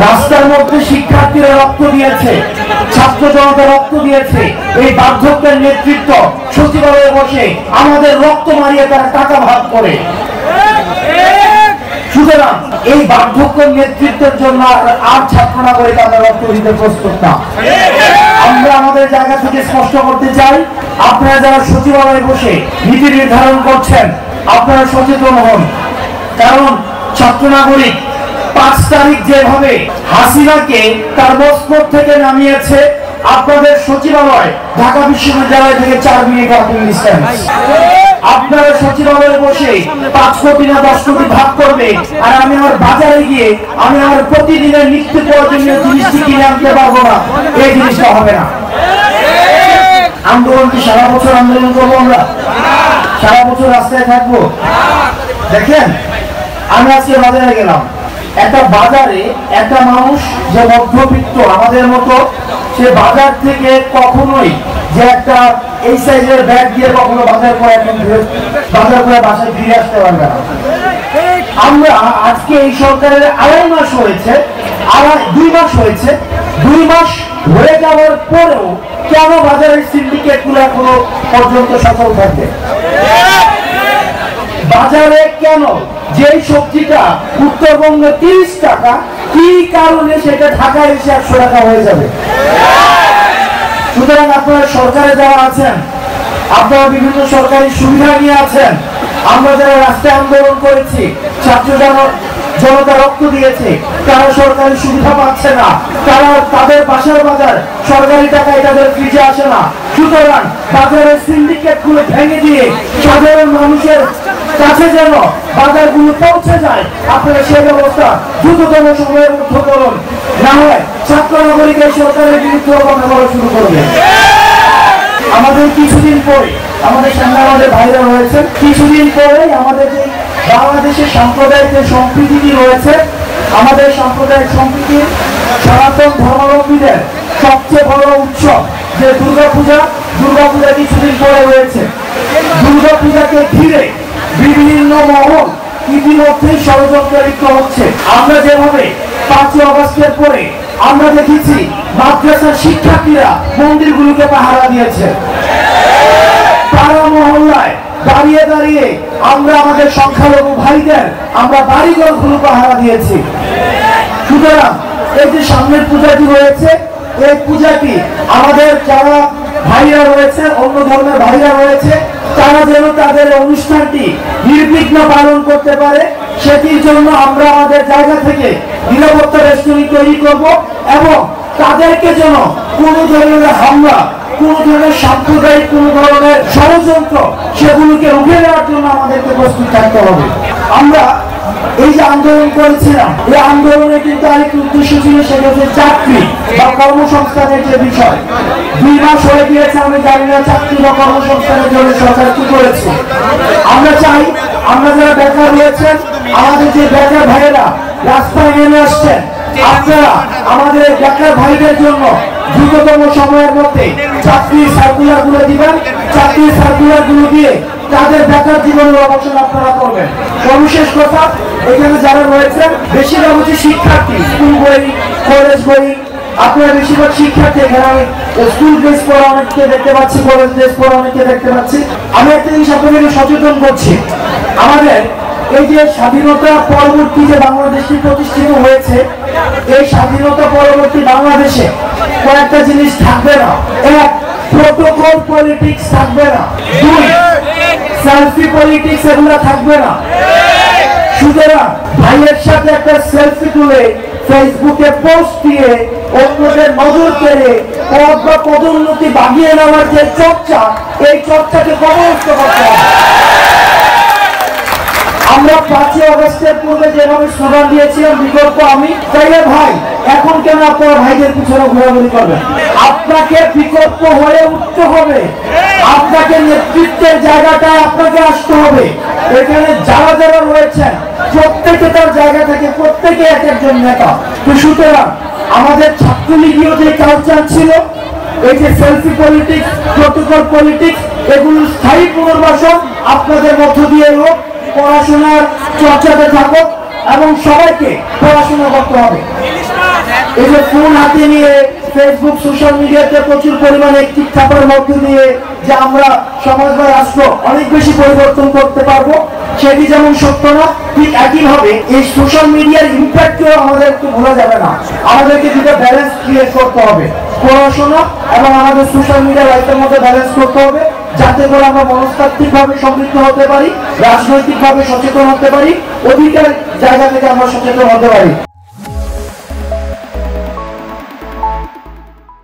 রাস্তার মধ্যে শিক্ষার্থীরা রক্ত দিয়েছে, ছাত্র জনতা রক্ত দিয়েছে। এই বার্ধক্যের নেতৃত্ব সচিবালয়ে বসে আমাদের রক্ত মারিয়ে তারা টাকা ভাগ করে। সুতরাং এই বার্ধক্যের নেতৃত্বের জন্য আর ছাত্র নাগরিক আমরা রক্ত দিতে প্রস্তুত না। আমরা আমাদের জায়গা থেকে স্পষ্ট করতে চাই, আপনারা যারা সচিবালয়ে বসে নীতি নির্ধারণ করছেন আপনারা সচেতন হন। কারণ ছাত্র নাগরিক 5 তারিখ যেভাবে হাসিনাকে তার মসনদ থেকে নামিয়েছে, আপনাদের সচিবালয় ঢাকা বিশ্ববিদ্যালয় থেকে 4 মিনিট ওয়াকিং ডিসটেন্স। আপনারা সচিবালয়ে বসে 5 কোটি না 10 কোটি ভাগ করবে, আর আমি আমার বাজারে গিয়ে আমি আমার প্রতিদিনের নিত্য প্রয়োজনীয় জিনিসটি কিনে আনতে পারবো না, এই জিনিসটা হবে না। আন্দোলন কি সারা বছর আন্দোলন করবো? আমরা সারা বছর রাস্তায় থাকবো? দেখেন, আমি আজকে বাজারে গেলাম, একটা বাজারে একটা মানুষ যে মধ্যবিত্ত আমাদের মতো, সে বাজার থেকে কখনোই যে একটা এই সাইজের ব্যাগ দিয়ে কখনো বাজার করে বাসায় ফিরে আসতে পারবে না। আমরা আজকে এই সরকারের 2.5 মাস হয়েছে, 2 মাস হয়েছে, 2 মাস হয়ে যাওয়ার পরেও কেন বাজারের সিন্ডিকেট গুলো এখনো পর্যন্ত সফল থাকবে? বাজারে কেন যে সবজিটা উত্তরবঙ্গে 30 টাকা, কি কারণে সেটা ঢাকায় এসে 100 টাকা হয়ে যাবে? সুতরাং আপনারা সরকারে যারা আছেন, আপনারা বিভিন্ন সরকারি সুবিধা নিয়ে আছেন। আমরা যারা রাস্তায় আন্দোলন করেছি, ছাত্র জনতা রক্ত দিয়েছে, তারা সরকারি সুবিধা পাচ্ছে না, তারা তাদের বাসার বাজার সরকারি টাকায় তাদের ফ্রিজে আসে না। সুতরাং বাজারের সিন্ডিকেট গুলো ভেঙে দিয়ে সাধারণ মানুষের কাছে যেন বাজারগুলো পৌঁছে যায়, আপনারা সেই ব্যবস্থা দ্রুততম সময়ের মধ্যে করুন, না হয় ছাত্র নাগরিক এই সরকারের বিরুদ্ধে কথা বলা শুরু করবে। আমাদের কিছুদিন পরে আমাদের সামনে আমাদের ভাইরা রয়েছে, কিছুদিন পরে আমাদের যে বাংলাদেশের সাম্প্রদায়িক যে সম্প্রীতি রয়েছে, আমাদের সাম্প্রদায়িক সম্প্রীতি সনাতন ধর্মাবলম্বীদের সবচেয়ে বড় উৎসব যে দুর্গাপূজা কিছুদিন পরে রয়েছে। দুর্গাপূজাকে ঘিরে বিভিন্ন মহল ইতিমধ্যেই ষড়যন্ত্রে লিপ্ত হচ্ছে। আমরা যেভাবে 5ই আগস্টের পরে আমরা দেখেছি মাদ্রাসার শিক্ষার্থীরা মন্দিরগুলোকে পাহারা দিয়েছে, পাড়া মহল্লায় দাঁড়িয়ে দাঁড়িয়ে আমরা আমাদের সংখ্যালঘু ভাইদের আমরা বাড়িঘরগুলো পাহারা দিয়েছি। সুতরাং এই যে সামনের পূজাটি রয়েছে, এই পূজাটি আমাদের যারা ভাইরা রয়েছে, অন্য ধর্মের ভাইরা রয়েছে, তারা যেন তাদের অনুষ্ঠানটি নির্বিঘ্ন পালন করতে পারে, সেটির জন্য আমরা আমাদের জায়গা থেকে নিরাপত্তা বেষ্টনী তৈরি করব এবং তাদেরকে যেন কোনো ধরনের হামলা, কোন ধরনের সাম্প্রদায়িক কোন ধরনের ষড়যন্ত্র সেগুলোকে রুখে দেওয়ার জন্য আমাদেরকে প্রস্তুত থাকতে হবে। আমরা এই যে আন্দোলন করেছিলাম, এই আন্দোলনে কিন্তু আরেকটি উদ্দেশ্য ছিল, সেটা হচ্ছে চাকরি বা কর্মসংস্থানের যে বিষয়। 2 মাস হয়ে গিয়েছে, আমি জানি না চাকরি বা কর্মসংস্থানের জন্য সরকার কি করেছে। আমরা চাই, আমরা যারা বেকার রয়েছেন, আমাদের যে বেকার ভাইয়েরা রাস্তায় নেমে আসছেন, আপনারা আমাদের বেকার ভাইদের জন্য দ্রুততম সময়ের মধ্যে চাকরির সার্কুলার গুলো দিবেন। চাকরির সার্কুলার গুলো দিয়ে তাদের বেকার জীবনের অবসান আপনারা করবেন। সর্বশেষ কথা, এখানে যারা রয়েছেন বেশিরভাগ হচ্ছে শিক্ষার্থী, স্কুল বই, কলেজ বই, আপনারা বেশিরভাগ শিক্ষার্থী। এখানে আমি স্কুল ড্রেস পরা অনেককে দেখতে পাচ্ছি, কলেজ ড্রেস পরা অনেককে দেখতে পাচ্ছি। আমি একটা জিনিস আপনাদেরকে সচেতন করছি, আমাদের এই যে স্বাধীনতা পরবর্তী যে বাংলাদেশটি প্রতিষ্ঠিত হয়েছে, এই স্বাধীনতা পরবর্তী বাংলাদেশে কয়েকটা জিনিস থাকবে না। 1, প্রোটোকল পলিটিক্স থাকবে না। 2, সেলফি পলিটিক্স এগুলো থাকবে না। সুতরাং ভাইয়ের সাথে একটা সেলফি তুলে ফেসবুকে পোস্ট দিয়ে অন্যদের নজর কেড়ে পদ বা পদোন্নতি বাগিয়ে নেওয়ার যে চর্চা, এই চর্চাকে পরাস্ত করতে হবে। আমরা 5ই আগস্টের পূর্বে যেভাবে স্লোগান দিয়েছিলাম বিকল্প আমি, তাইলে ভাই এখন কেন আপনারা ভাইদের পিছনে ঘোরাঘুরি করবেন? আপনাকে বিকল্প হয়ে উঠতে হবে, আপনাকে নেতৃত্বের জায়গাটায় আপনাকে আসতে হবে। এখানে যারা যারা রয়েছেন প্রত্যেকে তার জায়গা থেকে প্রত্যেকে এক একজন নেতা। তো সুতরাং আমাদের ছাত্রলীগীয় যে কালচার ছিল, এই যে সেলফি পলিটিক্স, প্রোটোকল পলিটিক্স, এগুলো স্থায়ী পুনর্বাসন আপনাদের মধ্য দিয়ে হোক, পড়াশোনার চর্চাতে থাকুক এবং সবাইকে পড়াশোনা করতে হবে। এই যে ফোন হাতে নিয়ে ফেসবুক সোশ্যাল মিডিয়াতে প্রচুর পরিমাণে টিক থাকার মধ্য দিয়ে যে আমরা সমাজ বা রাষ্ট্র অনেক বেশি পরিবর্তন করতে পারবো, সেটি যেমন সত্য না, ঠিক একইভাবে এই সোশ্যাল মিডিয়ার ইম্প্যাক্টও আমাদেরকে ভোলা যাবে না। আমাদেরকে দুটো ব্যালেন্স ক্রিয়েট করতে হবে, পড়াশোনা এবং আমাদের সোশ্যাল মিডিয়া লাইফের মধ্যে ব্যালেন্স করতে হবে, যাতে করে আমরা মনস্তাত্ত্বিকভাবে সমৃদ্ধ হতে পারি, রাজনৈতিকভাবে সচেতন হতে পারি, অধিকার জায়গা থেকে আমরা সচেতন হতে পারি।